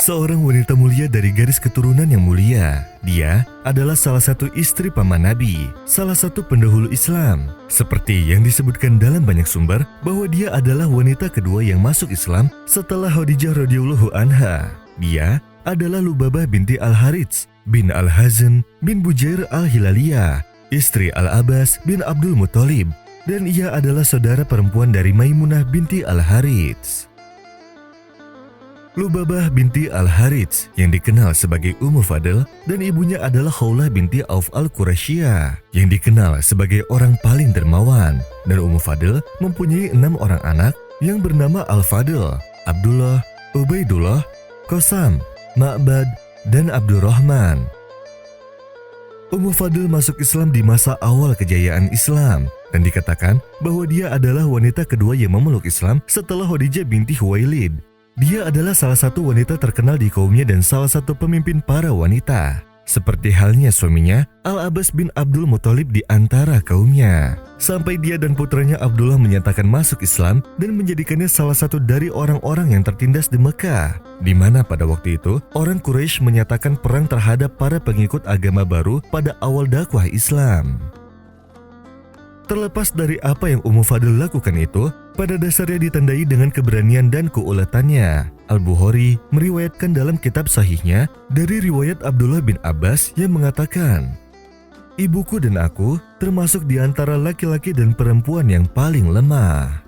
seorang wanita mulia dari garis keturunan yang mulia. Dia adalah salah satu istri paman Nabi, salah satu pendahulu Islam. Seperti yang disebutkan dalam banyak sumber bahwa dia adalah wanita kedua yang masuk Islam setelah Khadijah radhiyallahu anha. Dia adalah Lubabah binti Al-Harits bin Al-Hazm bin Bujair Al-Hilaliyah, istri Al-Abbas bin Abdul Muthalib, dan ia adalah saudara perempuan dari Maimunah binti Al-Harits. Lubabah binti Al-Harits yang dikenal sebagai Ummu Fadl dan ibunya adalah Khawlah binti Auf Al-Qurasyiyah yang dikenal sebagai orang paling dermawan, dan Ummu Fadl mempunyai 6 orang anak yang bernama Al-Fadl, Abdullah, Ubaidullah, Qasam, Ma'bad, dan Abdurrahman. Ummu Fadl masuk Islam di masa awal kejayaan Islam dan dikatakan bahwa dia adalah wanita kedua yang memeluk Islam setelah Khadijah binti Khuwailid. Dia adalah salah satu wanita terkenal di kaumnya dan salah satu pemimpin para wanita. Seperti halnya suaminya, Al-Abbas bin Abdul Muthalib di antara kaumnya. Sampai dia dan putranya Abdullah menyatakan masuk Islam dan menjadikannya salah satu dari orang-orang yang tertindas di Mekah, di mana pada waktu itu orang Quraisy menyatakan perang terhadap para pengikut agama baru pada awal dakwah Islam. Terlepas dari apa yang Ummu Fadl lakukan itu, pada dasarnya ditandai dengan keberanian dan keuletannya. Al-Bukhari meriwayatkan dalam kitab sahihnya dari riwayat Abdullah bin Abbas yang mengatakan, "Ibuku dan aku termasuk di antara laki-laki dan perempuan yang paling lemah."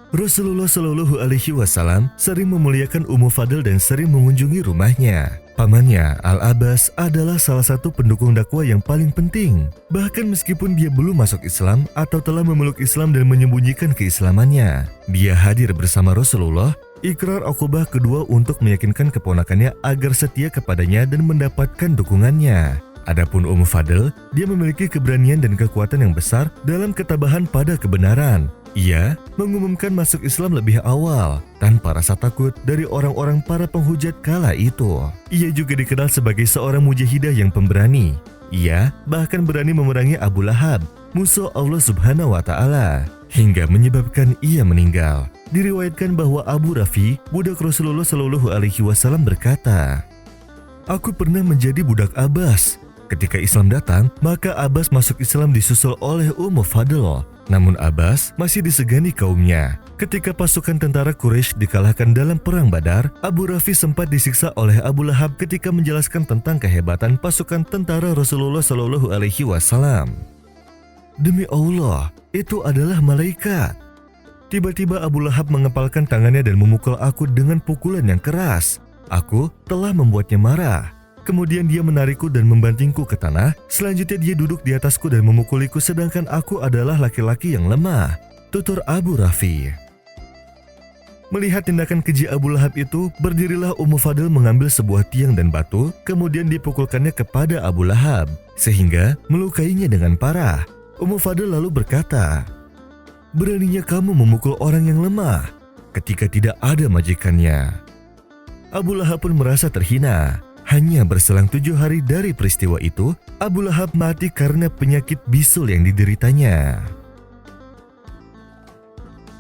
Rasulullah Shallallahu Alaihi Wasallam sering memuliakan Ummu Fadl dan sering mengunjungi rumahnya. Pamannya, Al-Abbas, adalah salah satu pendukung dakwah yang paling penting. Bahkan meskipun dia belum masuk Islam atau telah memeluk Islam dan menyembunyikan keislamannya, dia hadir bersama Rasulullah, ikrar Uqbah kedua untuk meyakinkan keponakannya agar setia kepadanya dan mendapatkan dukungannya. Adapun Ummu Fadl, dia memiliki keberanian dan kekuatan yang besar dalam ketabahan pada kebenaran. Ia mengumumkan masuk Islam lebih awal tanpa rasa takut dari orang-orang para penghujat kala itu. Ia juga dikenal sebagai seorang mujahidah yang pemberani. Ia bahkan berani memerangi Abu Lahab, musuh Allah Subhanahu wa Ta'ala, hingga menyebabkan ia meninggal. Diriwayatkan bahwa Abu Rafi, budak Rasulullah Shallallahu Alaihi Wasallam, berkata, "Aku pernah menjadi budak Abbas. Ketika Islam datang, maka Abbas masuk Islam disusul oleh Ummu Fadl. Namun Abbas masih disegani kaumnya. Ketika pasukan tentara Quraisy dikalahkan dalam perang Badar, Abu Rafi sempat disiksa oleh Abu Lahab ketika menjelaskan tentang kehebatan pasukan tentara Rasulullah Shallallahu Alaihi Wasallam. Demi Allah, itu adalah malaikat. Tiba-tiba Abu Lahab mengepalkan tangannya dan memukul aku dengan pukulan yang keras. Aku telah membuatnya marah. Kemudian dia menarikku dan membantingku ke tanah. Selanjutnya dia duduk di atasku dan memukuliku sedangkan aku adalah laki-laki yang lemah," tutur Abu Rafi. Melihat tindakan keji Abu Lahab itu, berdirilah Ummu Fadl mengambil sebuah tiang dan batu, kemudian dipukulkannya kepada Abu Lahab, sehingga melukainya dengan parah. Ummu Fadl lalu berkata, "Beraninya kamu memukul orang yang lemah ketika tidak ada majikannya." Abu Lahab pun merasa terhina. Hanya berselang 7 hari dari peristiwa itu, Abu Lahab mati karena penyakit bisul yang dideritanya.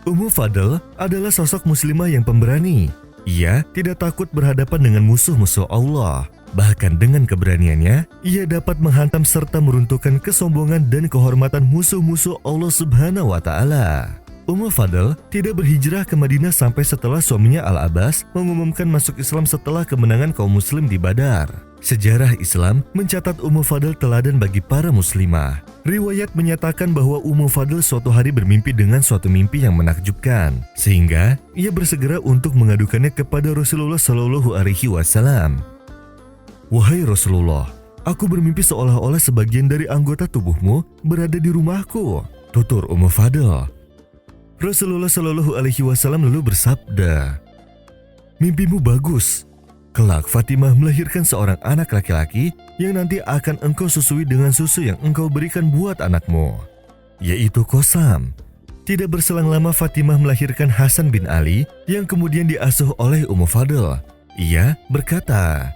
Ummu Fadl adalah sosok muslimah yang pemberani. Ia tidak takut berhadapan dengan musuh-musuh Allah. Bahkan dengan keberaniannya, ia dapat menghantam serta meruntuhkan kesombongan dan kehormatan musuh-musuh Allah Subhanahu wa Ta'ala. Ummu Fadl tidak berhijrah ke Madinah sampai setelah suaminya Al-Abbas mengumumkan masuk Islam setelah kemenangan kaum muslim di Badar. Sejarah Islam mencatat Ummu Fadl teladan bagi para muslimah. Riwayat menyatakan bahwa Ummu Fadl suatu hari bermimpi dengan suatu mimpi yang menakjubkan, sehingga ia bersegera untuk mengadukannya kepada Rasulullah Shallallahu Alaihi Wasallam. "Wahai Rasulullah, aku bermimpi seolah-olah sebagian dari anggota tubuhmu berada di rumahku," tutur Ummu Fadl. Rasulullah Shallallahu Alaihi Wasallam lalu bersabda, "Mimpimu bagus. Kelak Fatimah melahirkan seorang anak laki-laki yang nanti akan engkau susui dengan susu yang engkau berikan buat anakmu, yaitu Qasam." Tidak berselang lama Fatimah melahirkan Hasan bin Ali yang kemudian diasuh oleh Ummu Fadl. Ia berkata,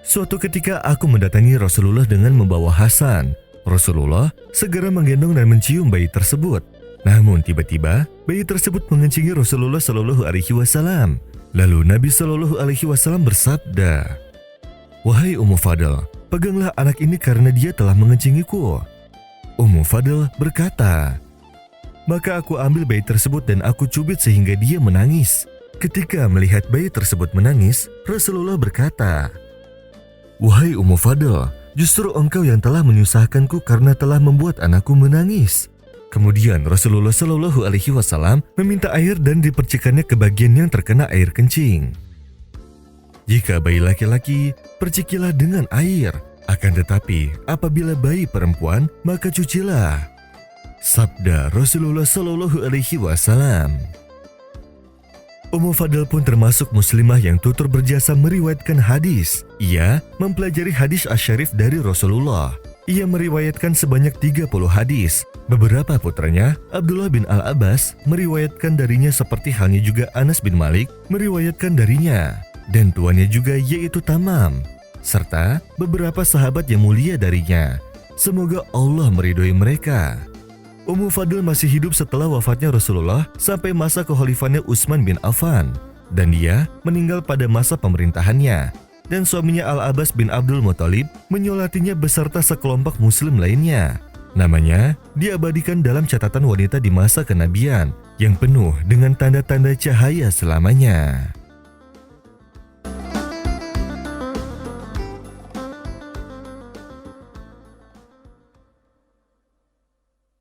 "Suatu ketika aku mendatangi Rasulullah dengan membawa Hasan. Rasulullah segera menggendong dan mencium bayi tersebut. Namun tiba-tiba bayi tersebut mengencingi Rasulullah Shallallahu Alaihi Wasallam. Lalu Nabi Shallallahu Alaihi Wasallam bersabda, "Wahai Ummu Fadl, peganglah anak ini karena dia telah mengencingiku." Ummu Fadl berkata, "Maka aku ambil bayi tersebut dan aku cubit sehingga dia menangis." Ketika melihat bayi tersebut menangis, Rasulullah berkata, "Wahai Ummu Fadl, justru engkau yang telah menyusahkanku karena telah membuat anakku menangis." Kemudian Rasulullah Shallallahu Alaihi Wasallam meminta air dan dipercikannya ke bagian yang terkena air kencing. Jika bayi laki-laki, percikilah dengan air. Akan tetapi, apabila bayi perempuan, maka cucilah. Sabda Rasulullah Shallallahu Alaihi Wasallam. Ummu Fadl pun termasuk muslimah yang tutur berjasa meriwayatkan hadis. Ia mempelajari hadis asyarif dari Rasulullah. Ia meriwayatkan sebanyak 30 hadis. Beberapa putranya, Abdullah bin Al-Abbas, meriwayatkan darinya seperti halnya juga Anas bin Malik meriwayatkan darinya. Dan tuannya juga yaitu Tamam. Serta beberapa sahabat yang mulia darinya. Semoga Allah meridhoi mereka. Ummu Fadl masih hidup setelah wafatnya Rasulullah sampai masa kekhalifahannya Utsman bin Affan. Dan dia meninggal pada masa pemerintahannya. Dan suaminya Al-Abbas bin Abdul Muthalib menyolatinya beserta sekelompok muslim lainnya. Namanya diabadikan dalam catatan wanita di masa kenabian yang penuh dengan tanda-tanda cahaya selamanya.